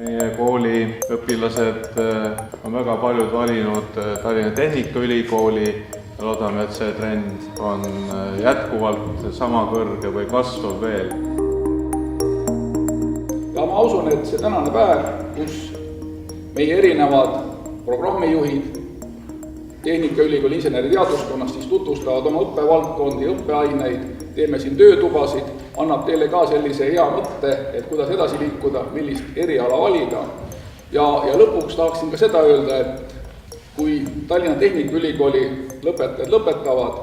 Meie kooli õpilased on väga paljud valinud Tallinna Tehnikaülikooli ja loodame, et see trend on jätkuvalt sama kõrge või kasvav veel. Ja ma usun, et see tänane päev, kus meie erinevad programmijuhid Tehnikaülikooli inseneriteaduskonnast siis tutvustavad oma õppevaldkondi, õppeaineid, teeme siin töötubasid, annab teile ka sellise hea mõtte, et kuidas edasi liikuda, millist eriala valida. Ja lõpuks tahaksin ka seda öelda, et kui Tallinna Tehnikaülikooli lõpetajad lõpetavad,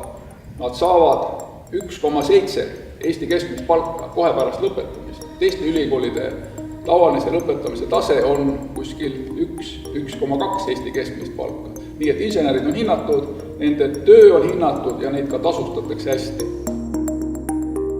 nad saavad 1,7 Eesti keskmist palka kohe pärast lõpetamist. Teiste ülikoolide tavaline see lõpetamise tase on kuskil 1,2 Eesti keskmist palka. Nii et insenerid on hinnatud, nende töö on hinnatud ja neid ka tasustatakse hästi.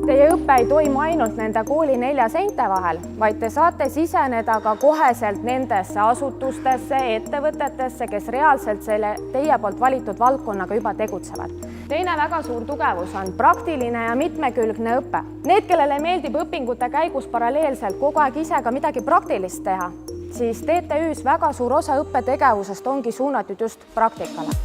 Teie õpe ei toimu ainult nende kooli 4 seinte vahel, vaid te saate siseneda ka koheselt nendesse asutustesse, ettevõtetesse, kes reaalselt selle teie poolt valitud valdkonnaga juba tegutsevad. Teine väga suur tugevus on praktiline ja mitmekülgne õpe. Need, kellele meeldib õpingute käigus paralleelselt kogu aeg ise ka midagi praktilist teha, siis TTÜ-s väga suur osa õppetegevusest ongi suunatud just praktikale.